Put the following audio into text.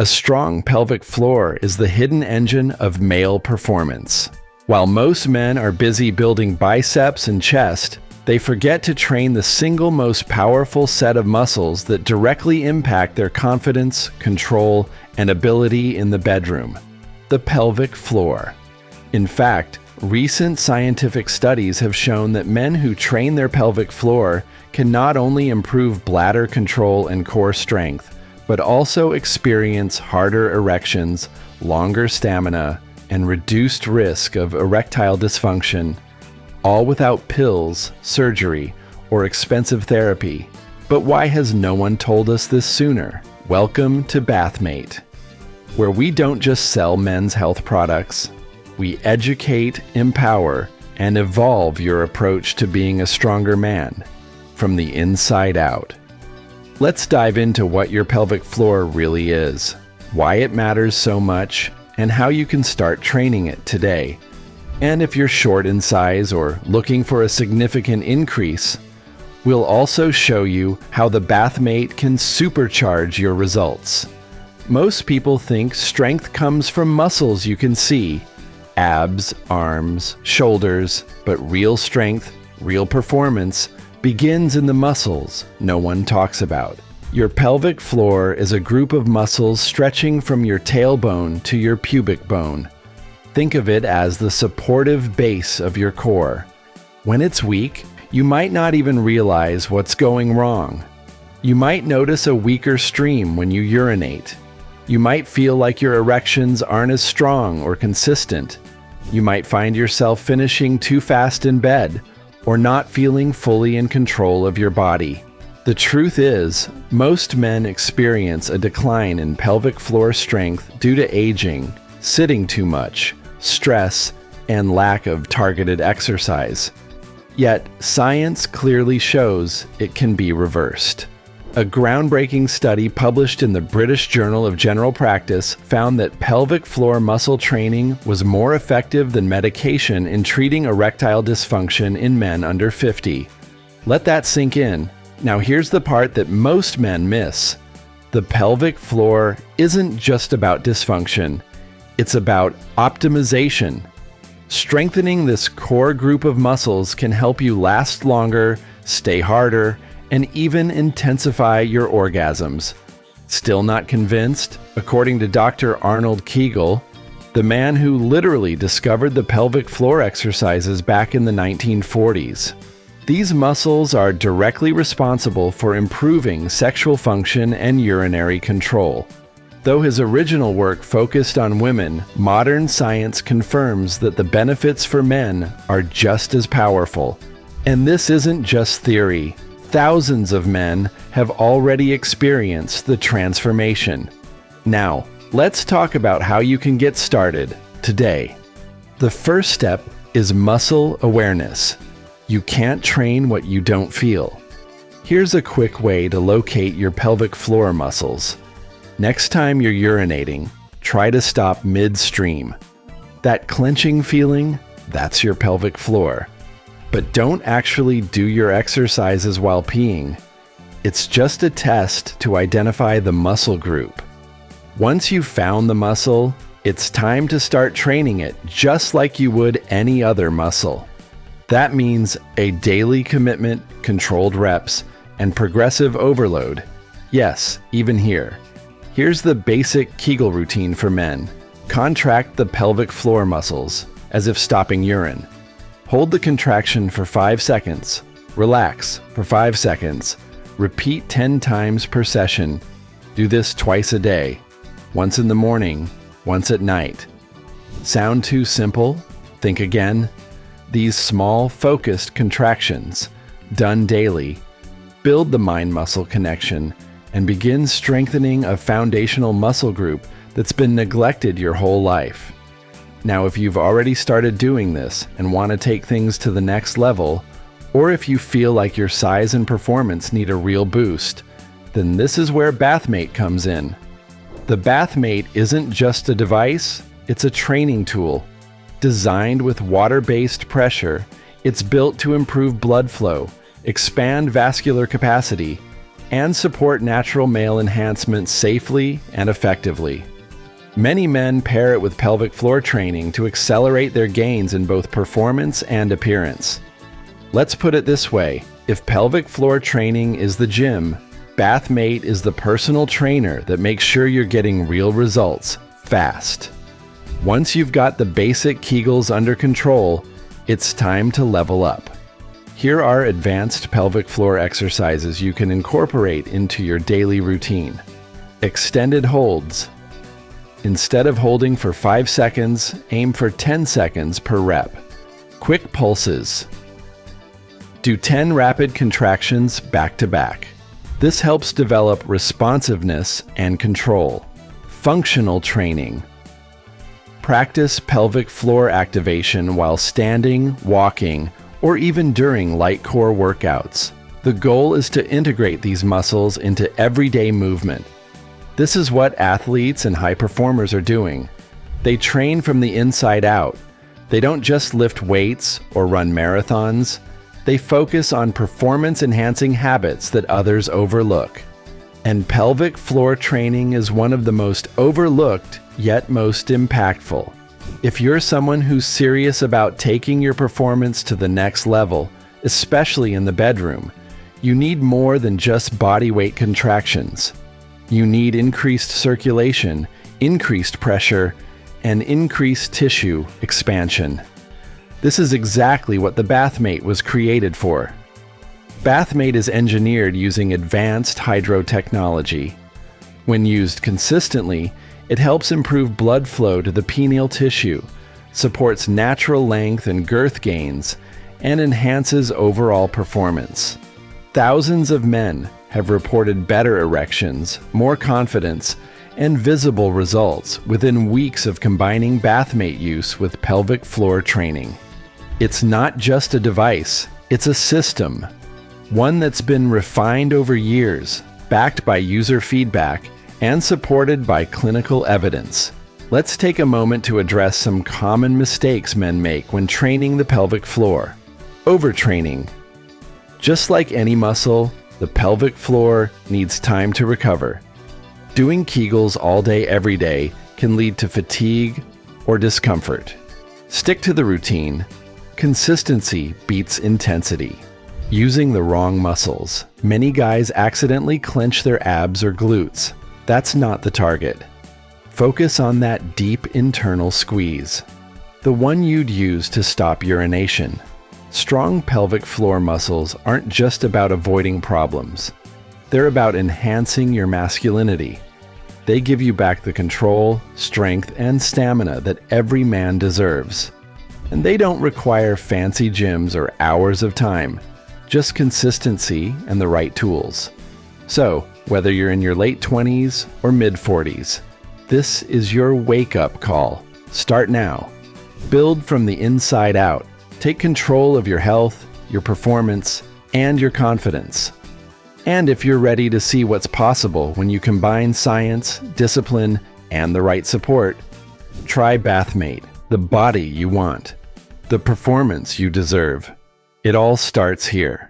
A strong pelvic floor is the hidden engine of male performance. While most men are busy building biceps and chest, they forget to train the single most powerful set of muscles that directly impact their confidence, control, and ability in the bedroom: the pelvic floor. In fact, recent scientific studies have shown that men who train their pelvic floor can not only improve bladder control and core strength, but also experience harder erections, longer stamina, and reduced risk of erectile dysfunction, all without pills, surgery, or expensive therapy. But why has no one told us this sooner? Welcome to Bathmate, where we don't just sell men's health products. We educate, empower, and evolve your approach to being a stronger man from the inside out. Let's dive into what your pelvic floor really is, why it matters so much, and how you can start training it today. And if you're short in size or looking for a significant increase, we'll also show you how the Bathmate can supercharge your results. Most people think strength comes from muscles you can see: abs, arms, shoulders, but real strength, real performance begins in the muscles no one talks about. Your pelvic floor is a group of muscles stretching from your tailbone to your pubic bone. Think of it as the supportive base of your core. When it's weak, you might not even realize what's going wrong. You might notice a weaker stream when you urinate. You might feel like your erections aren't as strong or consistent. You might find yourself finishing too fast in bed, or not feeling fully in control of your body. The truth is, most men experience a decline in pelvic floor strength due to aging, sitting too much, stress, and lack of targeted exercise. Yet, science clearly shows it can be reversed. A groundbreaking study published in the British Journal of General Practice found that pelvic floor muscle training was more effective than medication in treating erectile dysfunction in men under 50. Let that sink in. Now here's the part that most men miss. The pelvic floor isn't just about dysfunction. It's about optimization. Strengthening this core group of muscles can help you last longer, stay harder, and even intensify your orgasms. Still not convinced? According to Dr. Arnold Kegel, the man who literally discovered the pelvic floor exercises back in the 1940s. These muscles are directly responsible for improving sexual function and urinary control. Though his original work focused on women, modern science confirms that the benefits for men are just as powerful. And this isn't just theory. Thousands of men have already experienced the transformation. Now, let's talk about how you can get started today. The first step is muscle awareness. You can't train what you don't feel. Here's a quick way to locate your pelvic floor muscles. Next time you're urinating, try to stop midstream. That clenching feeling, that's your pelvic floor. But don't actually do your exercises while peeing. It's just a test to identify the muscle group. Once you've found the muscle, it's time to start training it just like you would any other muscle. That means a daily commitment, controlled reps, and progressive overload. Yes, even here. Here's the basic Kegel routine for men. Contract the pelvic floor muscles, as if stopping urine. Hold the contraction for 5 seconds. Relax for 5 seconds. Repeat 10 times per session. Do this twice a day. Once in the morning, once at night. Sound too simple? Think again. These small, focused contractions, done daily, build the mind-muscle connection and begin strengthening a foundational muscle group that's been neglected your whole life. Now, if you've already started doing this and want to take things to the next level, or if you feel like your size and performance need a real boost, then this is where Bathmate comes in. The Bathmate isn't just a device, it's a training tool. Designed with water-based pressure, it's built to improve blood flow, expand vascular capacity, and support natural male enhancement safely and effectively. Many men pair it with pelvic floor training to accelerate their gains in both performance and appearance. Let's put it this way, if pelvic floor training is the gym, Bathmate is the personal trainer that makes sure you're getting real results fast. Once you've got the basic Kegels under control, it's time to level up. Here are advanced pelvic floor exercises you can incorporate into your daily routine. Extended holds. Instead of holding for 5 seconds, aim for 10 seconds per rep. Quick pulses. Do 10 rapid contractions back to back. This helps develop responsiveness and control. Functional training. Practice pelvic floor activation while standing, walking, or even during light core workouts. The goal is to integrate these muscles into everyday movement. This is what athletes and high performers are doing. They train from the inside out. They don't just lift weights or run marathons. They focus on performance-enhancing habits that others overlook. And pelvic floor training is one of the most overlooked, yet most impactful. If you're someone who's serious about taking your performance to the next level, especially in the bedroom, you need more than just body weight contractions. You need increased circulation, increased pressure, and increased tissue expansion. This is exactly what the Bathmate was created for. Bathmate is engineered using advanced hydro technology. When used consistently, it helps improve blood flow to the penial tissue, supports natural length and girth gains, and enhances overall performance. Thousands of men have reported better erections, more confidence, and visible results within weeks of combining Bathmate use with pelvic floor training. It's not just a device, it's a system. One that's been refined over years, backed by user feedback, and supported by clinical evidence. Let's take a moment to address some common mistakes men make when training the pelvic floor. Overtraining. Just like any muscle, the pelvic floor needs time to recover. Doing Kegels all day every day can lead to fatigue or discomfort. Stick to the routine. Consistency beats intensity. Using the wrong muscles. Many guys accidentally clench their abs or glutes. That's not the target. Focus on that deep internal squeeze, the one you'd use to stop urination. Strong pelvic floor muscles aren't just about avoiding problems. They're about enhancing your masculinity. They give you back the control, strength, and stamina that every man deserves. And they don't require fancy gyms or hours of time, just consistency and the right tools. So, whether you're in your late 20s or mid-40s, this is your wake-up call. Start now. Build from the inside out. Take control of your health, your performance, and your confidence. And if you're ready to see what's possible when you combine science, discipline, and the right support, try Bathmate, the body you want, the performance you deserve. It all starts here.